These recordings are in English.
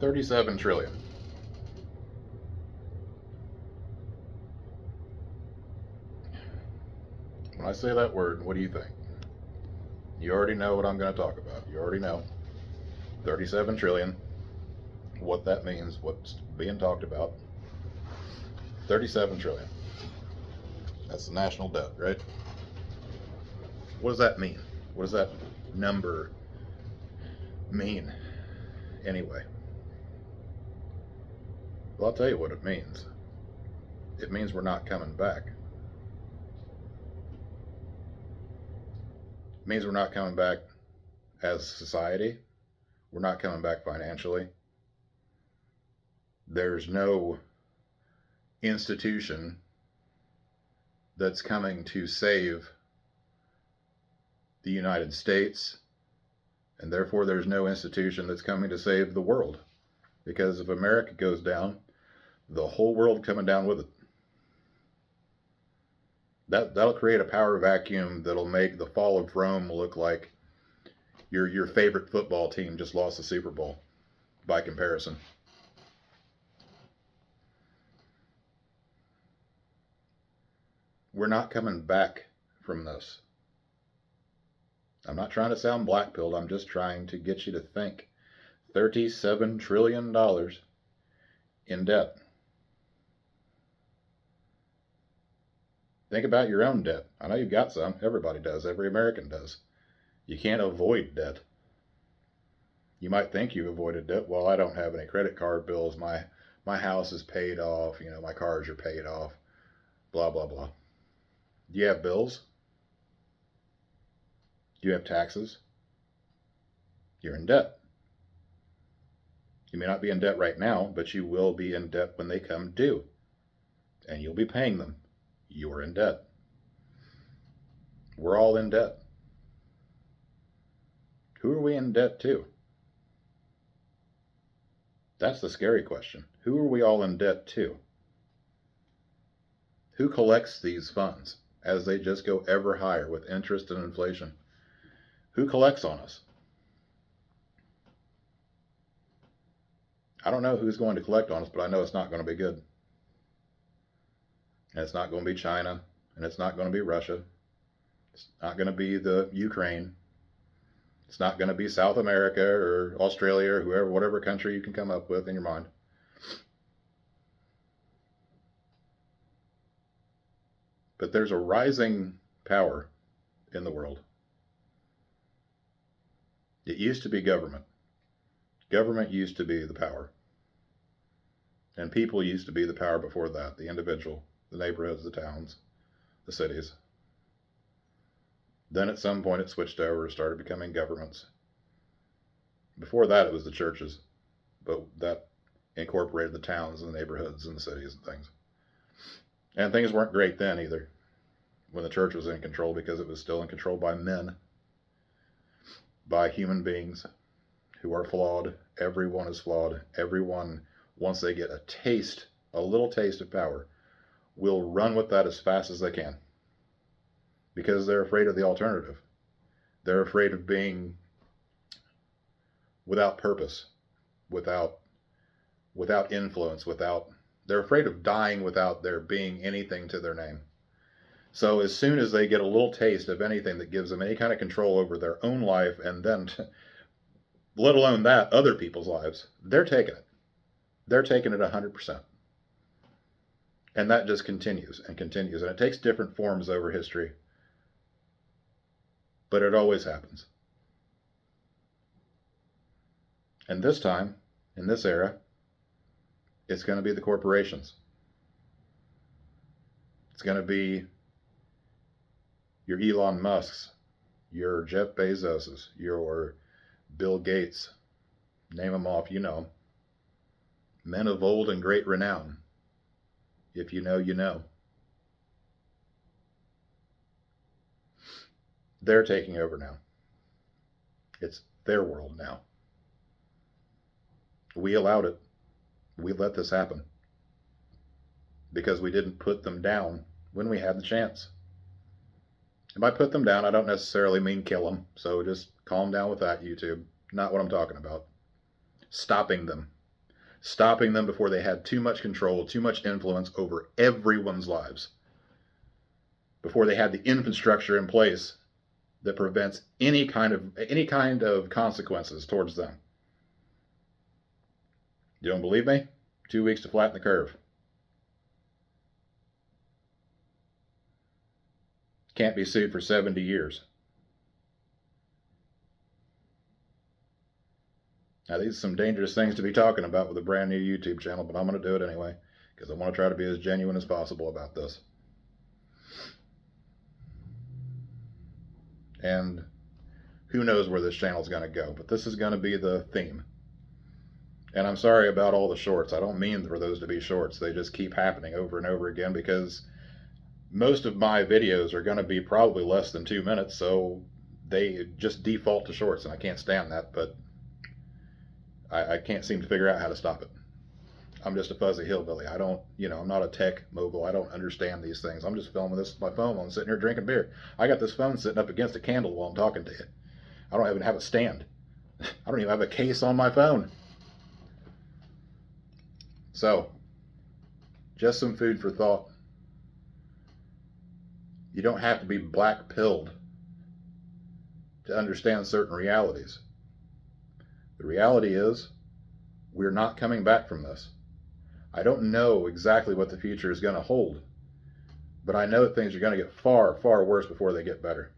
37 trillion. When I say that word, what do you think? You already know what I'm going to talk about. You already know. 37 trillion, what that means, what's being talked about. 37 trillion. That's the national debt, right? What does that mean? What does that number mean anyway? Well, I'll tell you what it means. It means we're not coming back. It means we're not coming back as a society. We're not coming back financially. There's no institution that's coming to save the United States, and therefore there's no institution that's coming to save the world. Because if America goes down, the whole world coming down with it. That'll create a power vacuum that'll make the fall of Rome look like your favorite football team just lost the Super Bowl by comparison. We're not coming back from this. I'm not trying to sound black-pilled. I'm just trying to get you to think. $37 trillion in debt. Think about your own debt. I know you've got some. Everybody does. Every American does. You can't avoid debt. You might think you avoided debt. Well, I don't have any credit card bills. My house is paid off. My cars are paid off. Blah, blah, blah. Do you have bills? Do you have taxes? You're in debt. You may not be in debt right now, but you will be in debt when they come due. And you'll be paying them. You're in debt. We're all in debt. Who are we in debt to? That's the scary question. Who are we all in debt to? Who collects these funds as they just go ever higher with interest and inflation? Who collects on us? I don't know who's going to collect on us, but I know it's not going to be good. And it's not going to be China, and it's not going to be Russia. It's not going to be the Ukraine. It's not going to be South America or Australia or whoever, whatever country you can come up with in your mind. But there's a rising power in the world. It used to be government. Government used to be the power. And people used to be the power before that, the individual, the neighborhoods, the towns, the cities. Then at some point it switched over and started becoming governments. Before that it was the churches, but that incorporated the towns and the neighborhoods and the cities and things. And things weren't great then either, when the church was in control, because it was still in control by men, by human beings who are flawed. Everyone is flawed. Everyone, once they get a little taste of power, will run with that as fast as they can, because they're afraid of the alternative. They're afraid of being without purpose, without influence, they're afraid of dying without there being anything to their name. So as soon as they get a little taste of anything that gives them any kind of control over their own life, and then, let alone that, other people's lives, they're taking it. They're taking it 100%. And that just continues and continues. And it takes different forms over history. But it always happens. And this time, in this era, it's going to be the corporations. It's going to be your Elon Musks, your Jeff Bezoses, your Bill Gates. Name them off, you know. Men of old and great renown. If you know, you know. They're taking over now. It's their world now. We allowed it. We let this happen. Because we didn't put them down when we had the chance. And by put them down, I don't necessarily mean kill them. So just calm down with that, YouTube. Not what I'm talking about. Stopping them. stopping them before they had too much control, too much influence over everyone's lives, before they had the infrastructure in place that prevents any kind of consequences towards them. You don't believe me? 2 weeks to flatten the curve. Can't be sued for 70 years. Now, these are some dangerous things to be talking about with a brand new YouTube channel, but I'm going to do it anyway because I want to try to be as genuine as possible about this. And who knows where this channel is going to go, but this is going to be the theme. And I'm sorry about all the shorts. I don't mean for those to be shorts. They just keep happening over and over again because most of my videos are going to be probably less than 2 minutes, so they just default to shorts, and I can't stand that, but I can't seem to figure out how to stop it. I'm just a fuzzy hillbilly. I don't, I'm not a tech mogul. I don't understand these things. I'm just filming this with my phone while I'm sitting here drinking beer. I got this phone sitting up against a candle while I'm talking to you. I don't even have a stand. I don't even have a case on my phone. So, just some food for thought. You don't have to be black-pilled to understand certain realities. The reality is, we're not coming back from this. I don't know exactly what the future is going to hold, but I know that things are going to get far, far worse before they get better.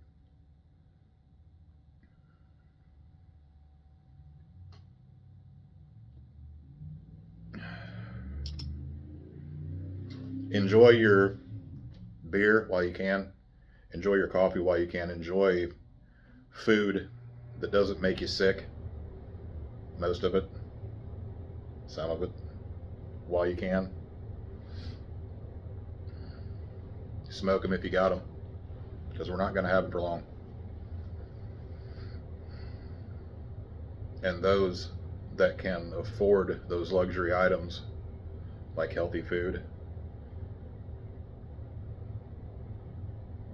Enjoy your beer while you can. Enjoy your coffee while you can. Enjoy food that doesn't make you sick. Most of it. Some of it. While you can. Smoke them if you got them. Because we're not going to have them for long. And those that can afford those luxury items, like healthy food,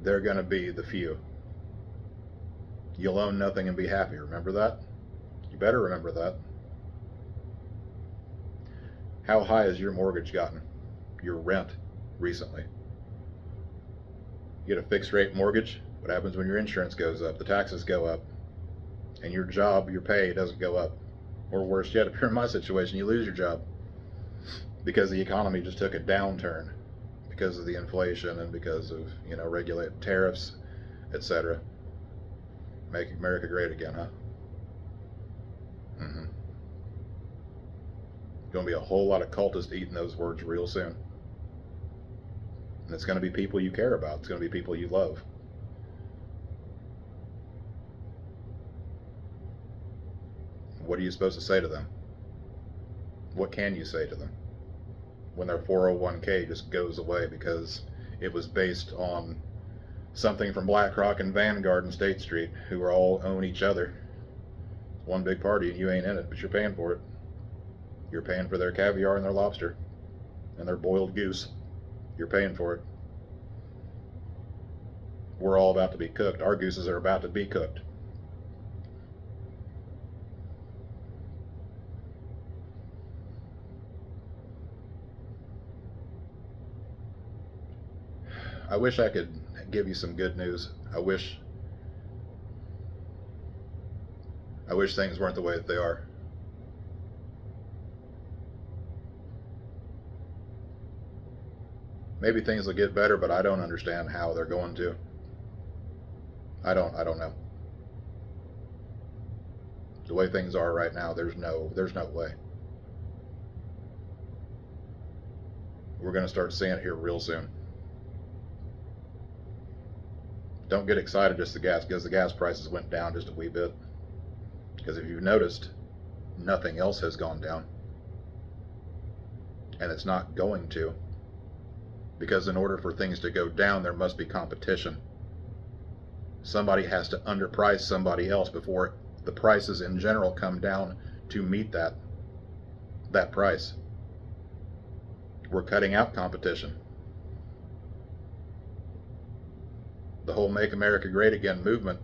they're going to be the few. You'll own nothing and be happy. Remember that? You better remember that. How high has your mortgage gotten? Your rent recently? You get a fixed rate mortgage. What happens when your insurance goes up? The taxes go up. And your job, your pay doesn't go up. Or worse yet, if you're in my situation, you lose your job. Because the economy just took a downturn. Because of the inflation and because of, regulated tariffs, etc. Make America great again, huh? Going to be a whole lot of cultists eating those words real soon. And it's going to be people you care about. It's going to be people you love. What are you supposed to say to them? What can you say to them when their 401k just goes away because it was based on something from BlackRock and Vanguard and State Street, who are all own each other? It's one big party and you ain't in it, but you're paying for it. You're paying for their caviar and their lobster and their boiled goose. You're paying for it. We're all about to be cooked. Our gooses are about to be cooked. I wish I could give you some good news. I wish things weren't the way that they are. Maybe things will get better, but I don't understand how they're going to. I don't know. The way things are right now, there's no way. We're going to start seeing it here real soon. Don't get excited just because the gas prices went down just a wee bit. Because if you've noticed, nothing else has gone down. And it's not going to. Because in order for things to go down, there must be competition. Somebody has to underprice somebody else before the prices in general come down to meet that price. We're cutting out competition. The whole Make America Great Again movement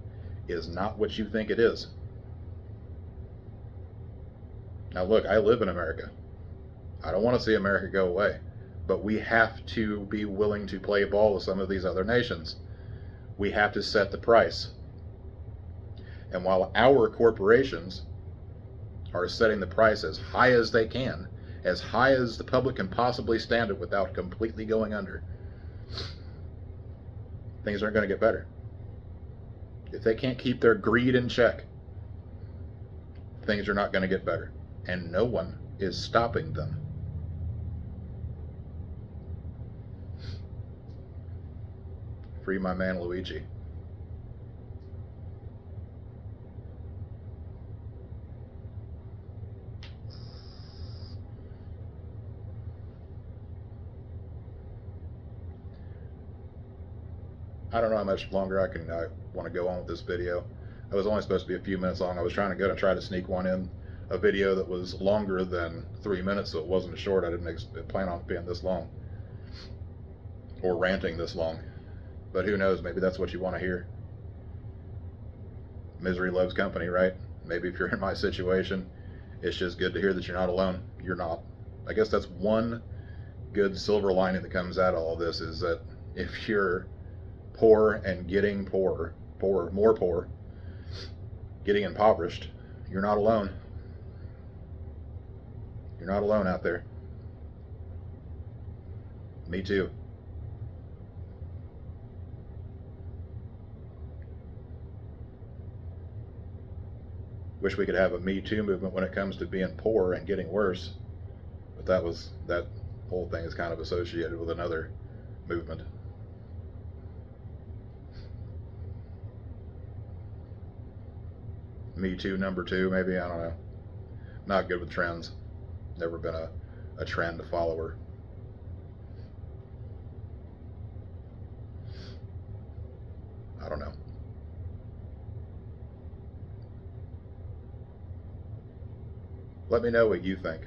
is not what you think it is. Now look, I live in America. I don't want to see America go away. But we have to be willing to play ball with some of these other nations. We have to set the price. And while our corporations are setting the price as high as they can, as high as the public can possibly stand it without completely going under, things aren't going to get better. If they can't keep their greed in check, things are not going to get better. And no one is stopping them. Free my man Luigi. I don't know how much longer I want to go on with this video. It was only supposed to be a few minutes long. I was trying to try to sneak one in, a video that was longer than 3 minutes, so it wasn't as short. I didn't plan on it being this long or ranting this long. But who knows? Maybe that's what you want to hear. Misery loves company, right? Maybe if you're in my situation, it's just good to hear that you're not alone. You're not. I guess that's one good silver lining that comes out of all this, is that if you're poor and getting more poor, getting impoverished, you're not alone. You're not alone out there. Me too. Wish we could have a Me Too movement when it comes to being poor and getting worse, but that whole thing is kind of associated with another movement. Me Too #2, maybe, I don't know. Not good with trends. Never been a trend follower. I don't know. Let me know what you think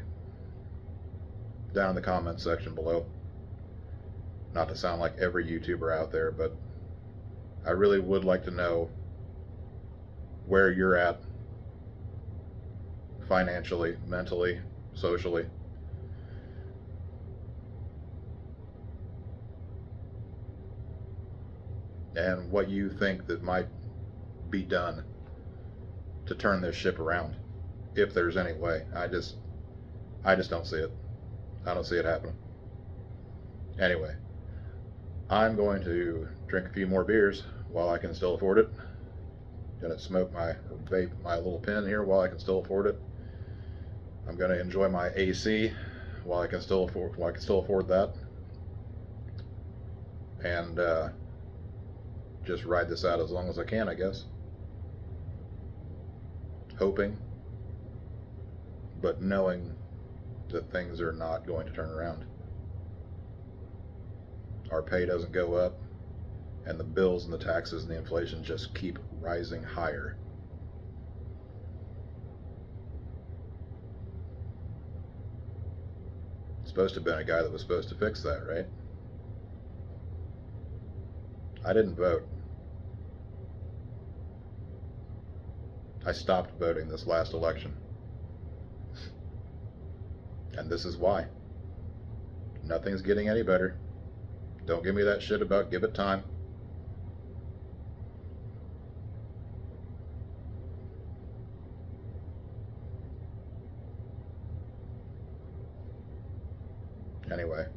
down in the comments section below. Not to sound like every YouTuber out there, but I really would like to know where you're at financially, mentally, socially. And what you think that might be done to turn this ship around, if there's any way. I just don't see it. I don't see it happening. Anyway, I'm going to drink a few more beers while I can still afford it. Gonna smoke my vape, my little pen here while I can still afford it. I'm gonna enjoy my AC while I can still afford that, and just ride this out as long as I can, I guess. Hoping, but knowing that things are not going to turn around. Our pay doesn't go up, and the bills and the taxes and the inflation just keep rising higher. Supposed to have been a guy that was supposed to fix that, right? I didn't vote. I stopped voting this last election. And this is why. Nothing's getting any better. Don't give me that shit about give it time. Anyway,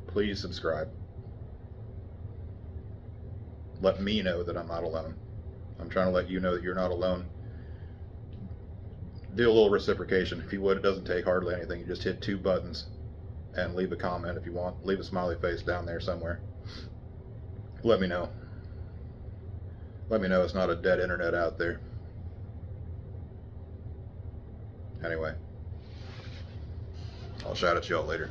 please subscribe. Let me know that I'm not alone. I'm trying to let you know that you're not alone. Do a little reciprocation if you would. It doesn't take hardly anything. You just hit 2 buttons and leave a comment if you want. Leave a smiley face down there somewhere. Let me know. Let me know it's not a dead internet out there. Anyway, I'll shout at y'all later.